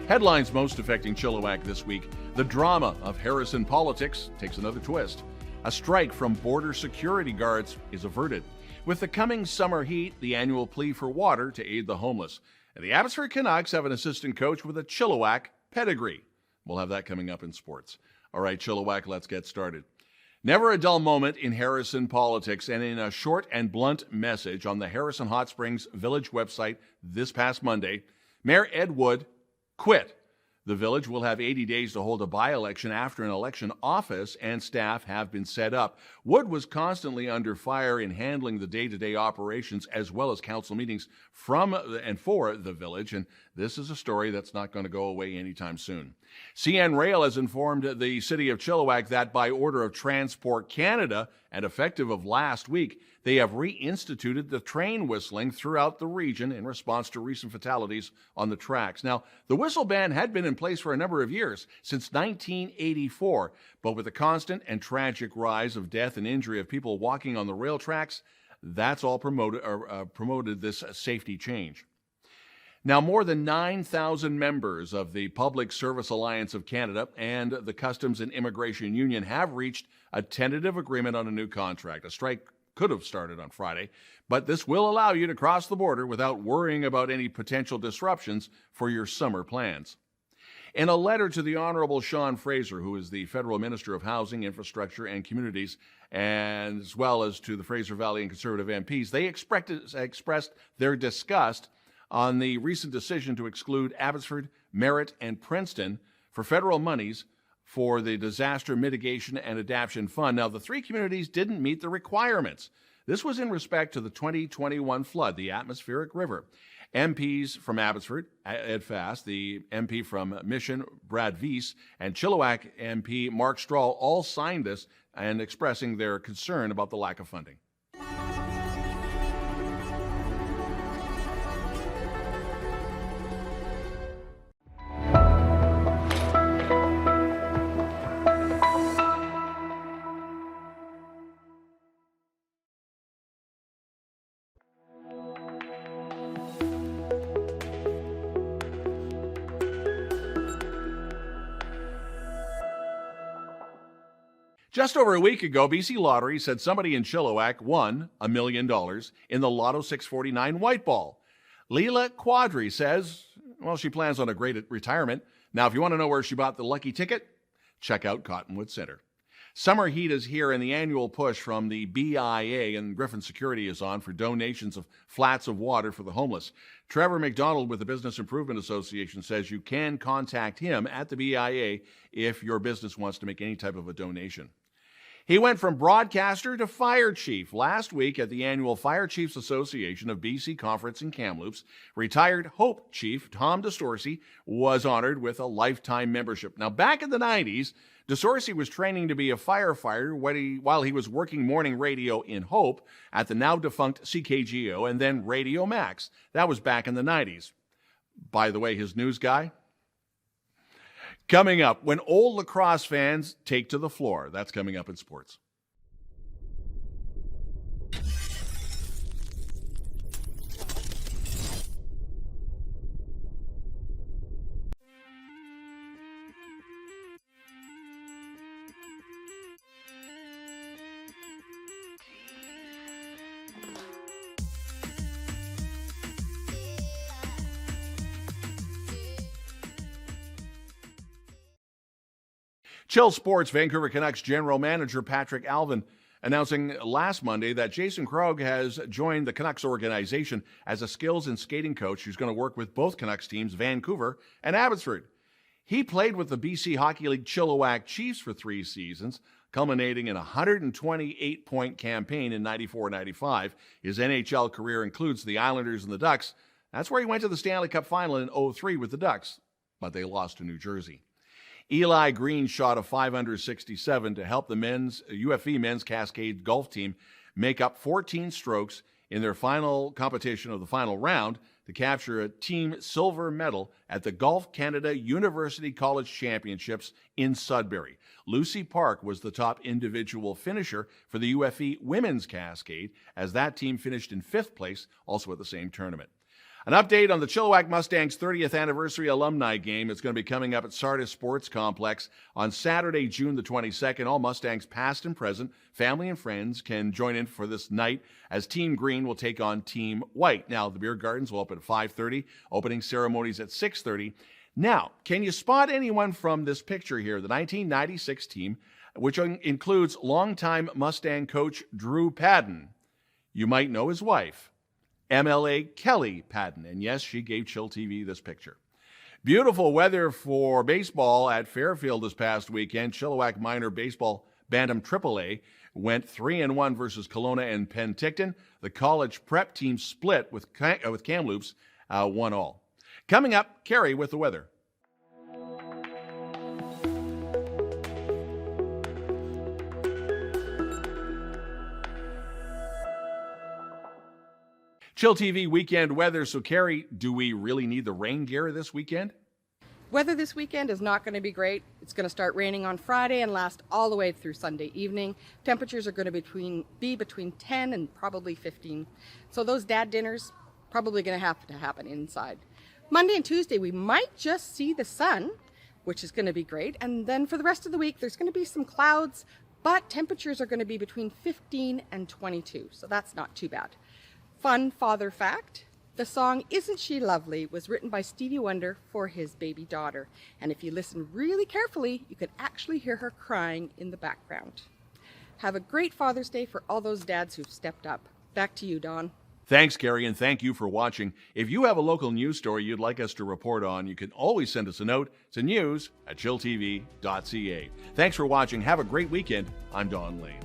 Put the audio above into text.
Headlines most affecting Chilliwack this week. The drama of Harrison politics takes another twist. A strike from border security guards is averted. With the coming summer heat, the annual plea for water to aid the homeless. And the Abbotsford Canucks have an assistant coach with a Chilliwack pedigree. We'll have that coming up in sports. All right, Chilliwack, let's get started. Never a dull moment in Harrison politics, and in a short and blunt message on the Harrison Hot Springs Village website this past Monday, Mayor Ed Wood quit. The village will have 80 days to hold a by-election after an election office and staff have been set up. Wood was constantly under fire in handling the day-to-day operations as well as council meetings from and for the village, and this is a story that's not going to go away anytime soon. CN Rail has informed the city of Chilliwack that by order of Transport Canada and effective of last week, they have reinstituted the train whistling throughout the region in response to recent fatalities on the tracks. Now, the whistle ban had been in place for a number of years, since 1984, but with the constant and tragic rise of death and injury of people walking on the rail tracks, that's all promoted this safety change. Now, more than 9,000 members of the Public Service Alliance of Canada and the Customs and Immigration Union have reached a tentative agreement on a new contract. A strike could have started on Friday, but this will allow you to cross the border without worrying about any potential disruptions for your summer plans. In a letter to the Honourable Sean Fraser, who is the Federal Minister of Housing, Infrastructure and Communities, and as well as to the Fraser Valley and Conservative MPs, they expressed their disgust on the recent decision to exclude Abbotsford, Merritt, and Princeton for federal monies for the Disaster Mitigation and Adaptation Fund. Now, the three communities didn't meet the requirements. This was in respect to the 2021 flood, the atmospheric river. MPs from Abbotsford, Ed Fast, the MP from Mission, Brad Weiss, and Chilliwack MP Mark Strahl all signed this and expressing their concern about the lack of funding. Just over a week ago, BC Lottery said somebody in Chilliwack won $1 million in the Lotto 649 white ball. Leela Quadri says, well, she plans on a great retirement. Now, if you want to know where she bought the lucky ticket, check out Cottonwood Center. Summer heat is here, and the annual push from the BIA and Griffin Security is on for donations of flats of water for the homeless. Trevor McDonald with the Business Improvement Association says you can contact him at the BIA if your business wants to make any type of a donation. He went from broadcaster to fire chief. Last week at the annual Fire Chiefs Association of BC Conference in Kamloops, retired Hope Chief Tom DeStorsey was honored with a lifetime membership. Now, back in the 90s, DeStorsey was training to be a firefighter while he was working morning radio in Hope at the now-defunct CKGO and then Radio Max. That was back in the 90s. By the way, his news guy? Coming up, when old lacrosse fans take to the floor. That's coming up in sports. Chill Sports Vancouver Canucks General Manager Patrick Alvin announcing last Monday that Jason Krog has joined the Canucks organization as a skills and skating coach who's going to work with both Canucks teams, Vancouver and Abbotsford. He played with the BC Hockey League Chilliwack Chiefs for 3 seasons, culminating in a 128-point campaign in 94-95. His NHL career includes the Islanders and the Ducks. That's where he went to the Stanley Cup final in 2003 with the Ducks, but they lost to New Jersey. Eli Green shot a 567 to help the UFE men's Cascade golf team make up 14 strokes in their final competition of the final round to capture a team silver medal at the Golf Canada University College Championships in Sudbury. Lucy Park was the top individual finisher for the UFE women's Cascade, as that team finished in 5th place, also at the same tournament. An update on the Chilliwack Mustangs 30th anniversary alumni game. It's going to be coming up at Sardis Sports Complex on Saturday, June the 22nd. All Mustangs past and present, family and friends can join in for this night as Team Green will take on Team White. Now, the beer gardens will open at 5:30, opening ceremonies at 6:30. Now, can you spot anyone from this picture here, the 1996 team, which includes longtime Mustang coach Drew Padden? You might know his wife, MLA Kelly Padden. And yes, she gave chillTV this picture. Beautiful weather for baseball at Fairfield this past weekend. Chilliwack Minor Baseball Bantam AAA went 3-1 versus Kelowna and Penticton. The college prep team split with Kamloops 1-1. Coming up, Cari with the weather. chillTV weekend weather. So, Cari, do we really need the rain gear this weekend? Weather this weekend is not going to be great. It's going to start raining on Friday and last all the way through Sunday evening. Temperatures are going to be between 10 and probably 15. So those dad dinners probably going to have to happen inside. Monday and Tuesday, we might just see the sun, which is going to be great. And then for the rest of the week, there's going to be some clouds, but temperatures are going to be between 15 and 22. So that's not too bad. Fun father fact, the song Isn't She Lovely was written by Stevie Wonder for his baby daughter. And if you listen really carefully, you can actually hear her crying in the background. Have a great Father's Day for all those dads who've stepped up. Back to you, Don. Thanks, Cari, and thank you for watching. If you have a local news story you'd like us to report on, you can always send us a note to news@chilltv.ca. Thanks for watching. Have a great weekend. I'm Don Lehn.